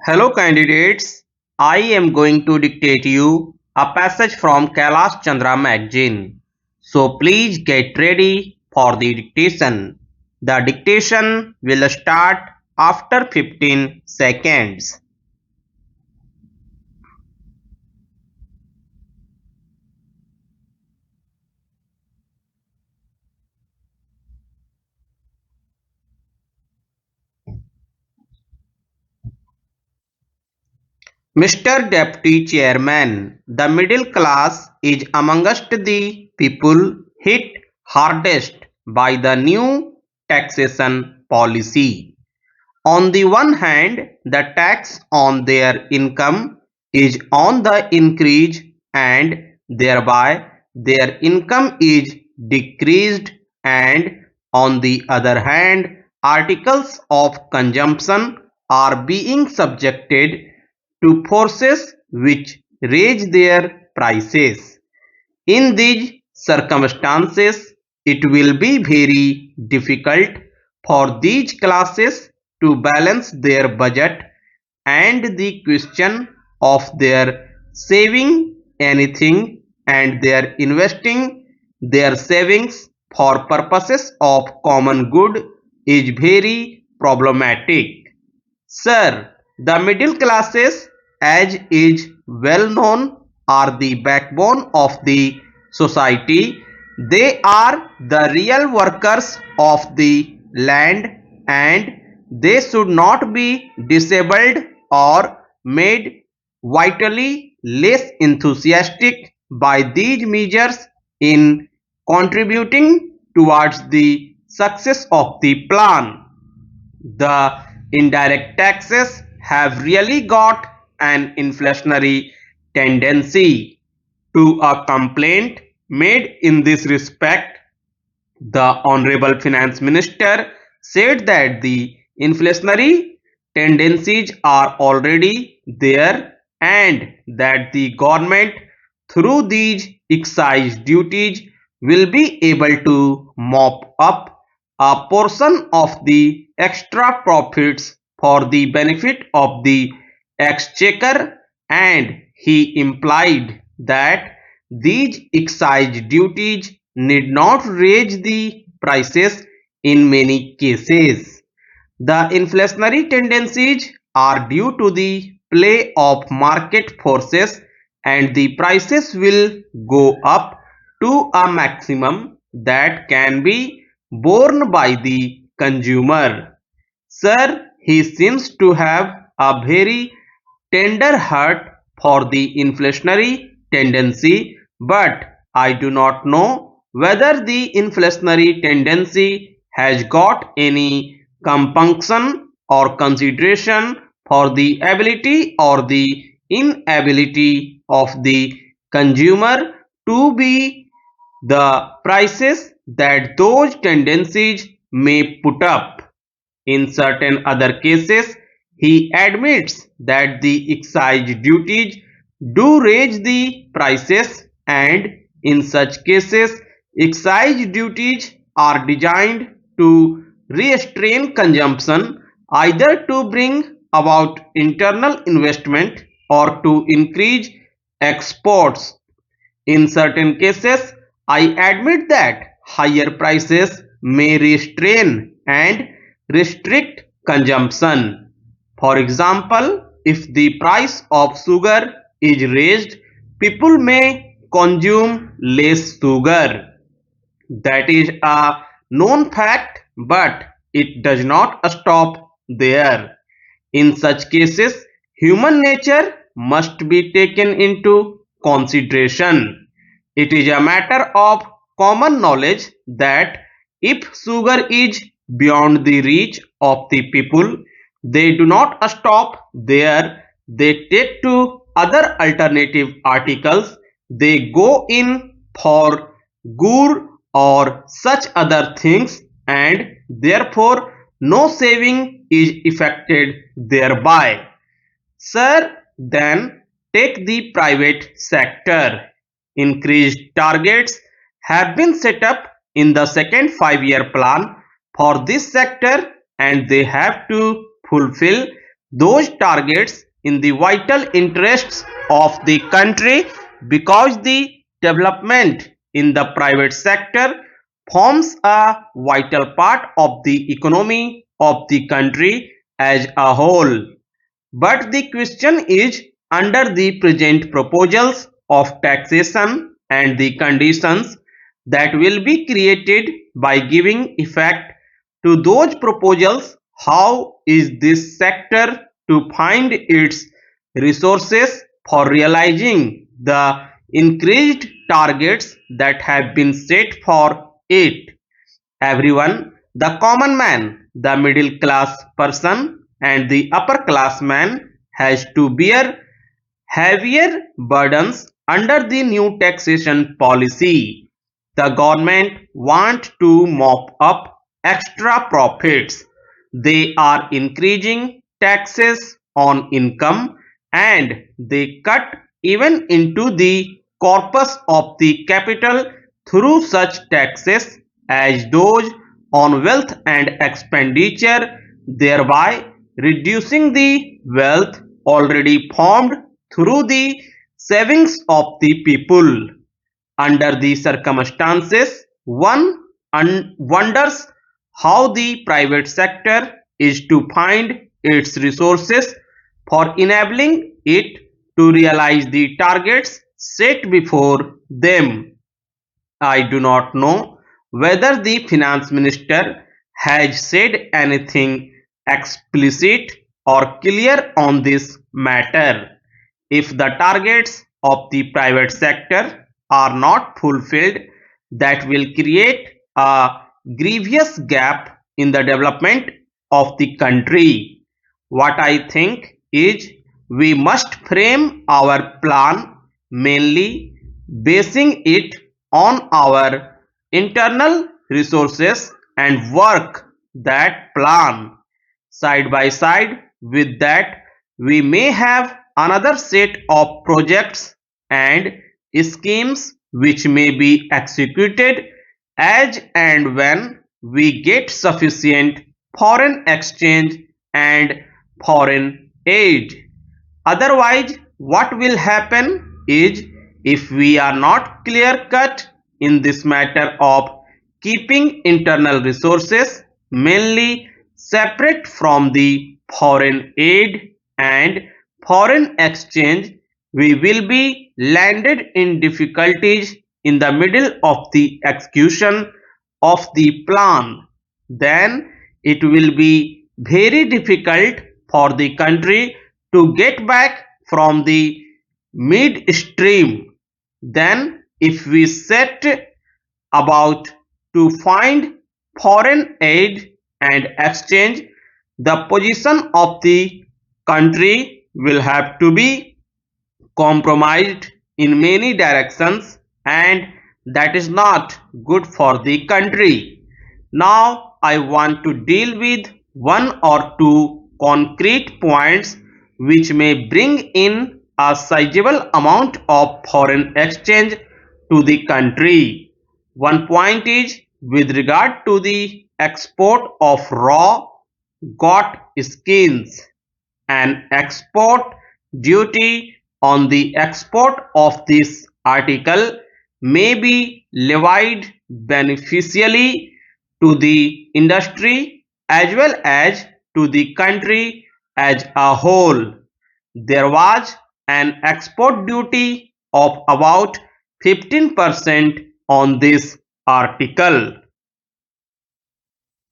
Hello candidates, I am going to dictate you a passage from Kailash Chandra magazine. So please get ready for the dictation. The dictation will start after 15 seconds. Mr. Deputy Chairman, the middle class is amongst the people hit hardest by the new taxation policy. On the one hand, the tax on their income is on the increase and thereby their income is decreased, and on the other hand, articles of consumption are being subjected to forces which raise their prices. In these circumstances, it will be very difficult for these classes to balance their budget, and the question of their saving anything and their investing their savings for purposes of common good is very problematic. Sir, the middle classes, as is well known, are the backbone of the society. They are the real workers of the land, and they should not be disabled or made vitally less enthusiastic by these measures in contributing towards the success of the plan. The indirect taxes have really got an inflationary tendency. To a complaint made in this respect, the Honorable Finance Minister said that the inflationary tendencies are already there and that the government through these excise duties will be able to mop up a portion of the extra profits for the benefit of the exchequer, and he implied that these excise duties need not raise the prices in many cases. The inflationary tendencies are due to the play of market forces, and the prices will go up to a maximum that can be borne by the consumer. Sir, he seems to have a very tender heart for the inflationary tendency, but I do not know whether the inflationary tendency has got any compunction or consideration for the ability or the inability of the consumer to be the prices that those tendencies may put up. In certain other cases, he admits that the excise duties do raise the prices, and in such cases, excise duties are designed to restrain consumption, either to bring about internal investment or to increase exports. In certain cases, I admit that higher prices may restrain and restrict consumption. For example, if the price of sugar is raised, people may consume less sugar. That is a known fact, but it does not stop there. In such cases, human nature must be taken into consideration. It is a matter of common knowledge that if sugar is beyond the reach of the people, they do not stop there. They take to other alternative articles. They go in for gur or such other things, and therefore no saving is effected thereby. Sir, then take the private sector. Increased targets have been set up in the second 5-year plan for this sector, and they have to fulfill those targets in the vital interests of the country, because the development in the private sector forms a vital part of the economy of the country as a whole. But the question is, under the present proposals of taxation and the conditions that will be created by giving effect to those proposals, how is this sector to find its resources for realizing the increased targets that have been set for it? Everyone, the common man, the middle class person, and the upper class man, has to bear heavier burdens under the new taxation policy. The government wants to mop up extra profits. They are increasing taxes on income, and they cut even into the corpus of the capital through such taxes as those on wealth and expenditure, thereby reducing the wealth already formed through the savings of the people. Under these circumstances, one wonders how the private sector is to find its resources for enabling it to realize the targets set before them. I do not know whether the finance minister has said anything explicit or clear on this matter. If the targets of the private sector are not fulfilled, that will create a grievous gap in the development of the country. What I think is, we must frame our plan mainly basing it on our internal resources and work that plan. Side by side with that, we may have another set of projects and schemes which may be executed as and when we get sufficient foreign exchange and foreign aid. Otherwise, what will happen is, if we are not clear cut in this matter of keeping internal resources mainly separate from the foreign aid and foreign exchange, we will be landed in difficulties in the middle of the execution of the plan. Then it will be very difficult for the country to get back from the midstream. Then if we set about to find foreign aid and exchange, the position of the country will have to be compromised in many directions, and that is not good for the country. Now I want to deal with one or two concrete points which may bring in a sizable amount of foreign exchange to the country. One point is with regard to the export of raw got skins. An export duty on the export of this article may be levied beneficially to the industry as well as to the country as a whole. There was an export duty of about 15% on this article.